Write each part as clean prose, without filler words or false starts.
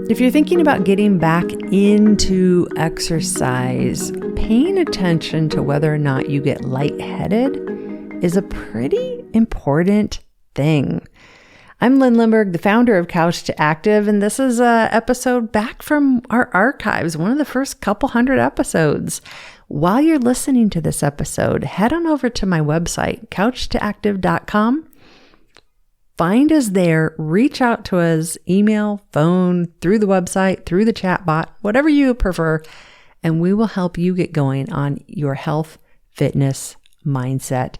If you're thinking about getting back into exercise, paying attention to whether or not you get lightheaded is a pretty important thing. I'm Lyn Lindbergh, the founder of Couch to Active, and this is an episode back from our archives, one of the first couple hundred episodes. While you're listening to this episode, head on over to my website, couchtoactive.com. Find us there, reach out to us, email, phone, through the website, through the chat bot, whatever you prefer, and we will help you get going on your health, fitness, mindset,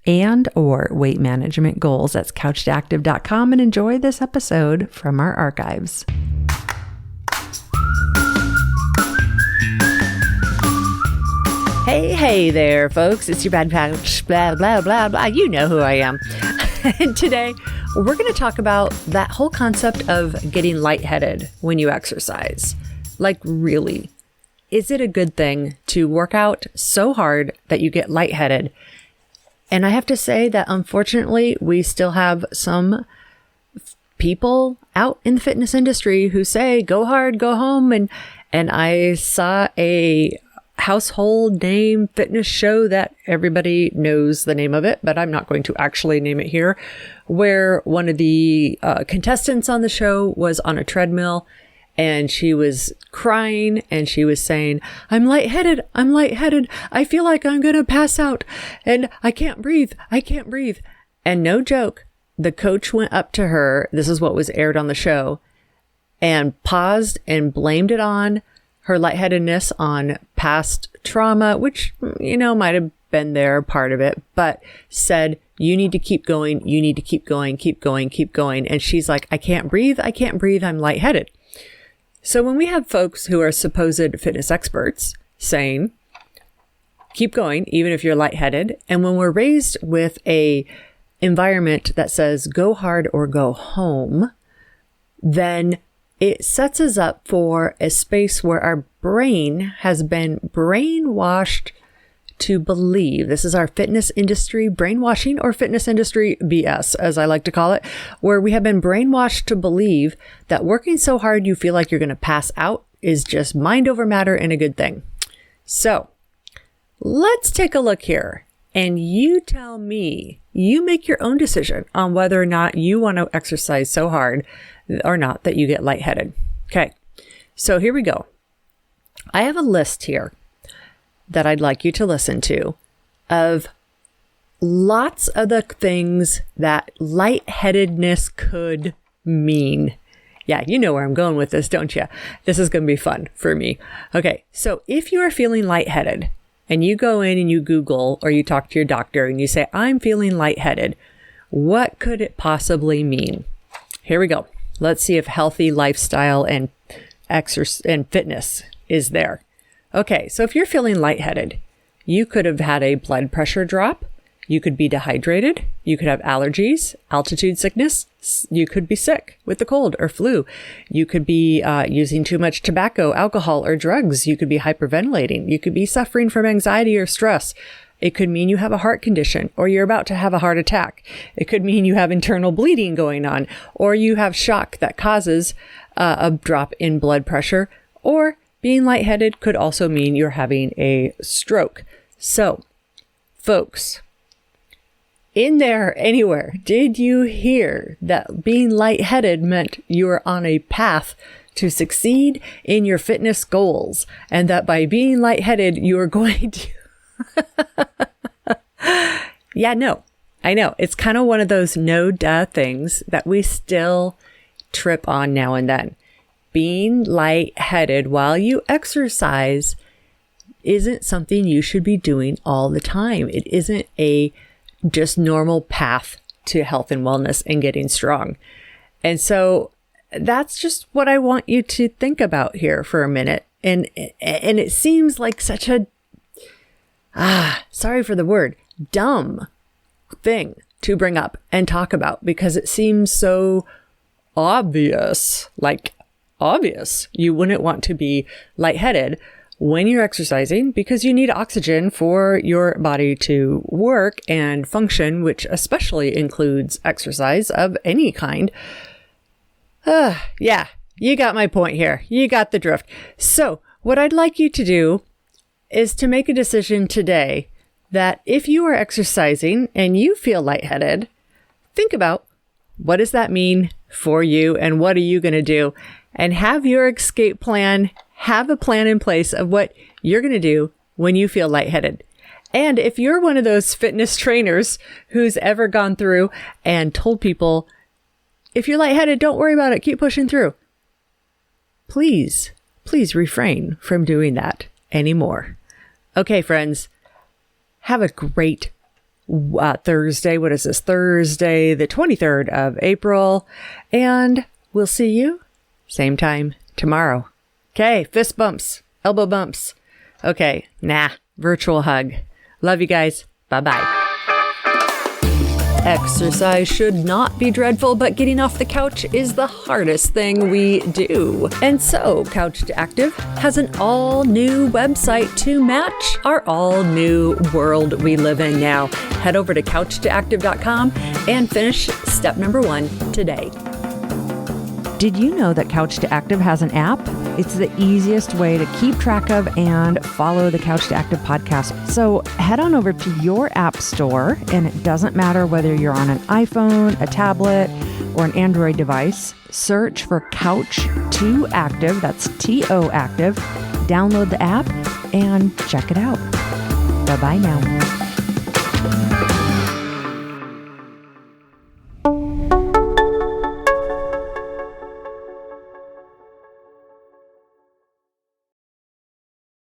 and or weight management goals. That's couchtoactive.com, and enjoy this episode from our archives. Hey there, folks. It's your bad couch, blah, blah, blah, blah. You know who I am. And today, we're going to talk about that whole concept of getting lightheaded when you exercise. Like, really, is it a good thing to work out so hard that you get lightheaded? And I have to say that, unfortunately, we still have some people out in the fitness industry who say, go hard, go home. And I saw a household name fitness show that everybody knows the name of it, but I'm not going to actually name it here, where one of the contestants on the show was on a treadmill and she was crying and she was saying, I'm lightheaded. I feel like I'm going to pass out and I can't breathe. And no joke, the coach went up to her. This is what was aired on the show, and paused and blamed it on her lightheadedness on past trauma, which, might have been there, part of it, but said, you need to keep going. Keep going. And she's like, I can't breathe. I'm lightheaded. So when we have folks who are supposed fitness experts saying, keep going, even if you're lightheaded, and when we're raised with a environment that says go hard or go home, then it sets us up for a space where our brain has been brainwashed to believe, this is our fitness industry brainwashing, or fitness industry BS, as I like to call it, where we have been brainwashed to believe that working so hard you feel like you're going to pass out is just mind over matter and a good thing. So let's take a look here, and you tell me, you make your own decision on whether or not you want to exercise so hard or not that you get lightheaded. Okay, so here we go. I have a list here that I'd like you to listen to of lots of the things that lightheadedness could mean. Yeah, you know where I'm going with this, don't you? This is going to be fun for me. Okay, so if you are feeling lightheaded and you go in and you Google or you talk to your doctor and you say, I'm feeling lightheaded, what could it possibly mean? Here we go. Let's see if healthy lifestyle and exercise and fitness is there. Okay, so if you're feeling lightheaded, you could have had a blood pressure drop. You could be dehydrated. You could have allergies, altitude sickness. You could be sick with the cold or flu. You could be using too much tobacco, alcohol, or drugs. You could be hyperventilating. You could be suffering from anxiety or stress. It could mean you have a heart condition, or you're about to have a heart attack. It could mean you have internal bleeding going on, or you have shock that causes a drop in blood pressure, or being lightheaded could also mean you're having a stroke. So, folks, in there, anywhere, did you hear that being lightheaded meant you were on a path to succeed in your fitness goals, and that by being lightheaded, you are going to Yeah, no, I know. It's kind of one of those no-duh things that we still trip on now and then. Being lightheaded while you exercise isn't something you should be doing all the time. It isn't a just normal path to health and wellness and getting strong. And so that's just what I want you to think about here for a minute. And it seems like such a, sorry for the word, dumb thing to bring up and talk about, because it seems so obvious, like obvious. You wouldn't want to be lightheaded when you're exercising because you need oxygen for your body to work and function, which especially includes exercise of any kind. Yeah, you got my point here. You got the drift. So what I'd like you to do is to make a decision today that if you are exercising and you feel lightheaded, think about what does that mean for you and what are you going to do? And have your escape plan, have a plan in place of what you're going to do when you feel lightheaded. And if you're one of those fitness trainers who's ever gone through and told people, if you're lightheaded, don't worry about it, keep pushing through. Please refrain from doing that anymore. Okay, friends, have a great Thursday. What is this? Thursday, the 23rd of April. And we'll see you same time tomorrow. Okay, fist bumps, elbow bumps. Okay, virtual hug. Love you guys. Bye-bye. Exercise should not be dreadful, but getting off the couch is the hardest thing we do. And so, Couch to Active has an all-new website to match our all-new world we live in now. Head over to couchtoactive.com and finish step number 1 today. Did you know that Couch to Active has an app? It's the easiest way to keep track of and follow the Couch to Active podcast. So head on over to your app store, and it doesn't matter whether you're on an iPhone, a tablet, or an Android device. Search for Couch to Active, that's T-O Active. Download the app and check it out. Bye-bye now.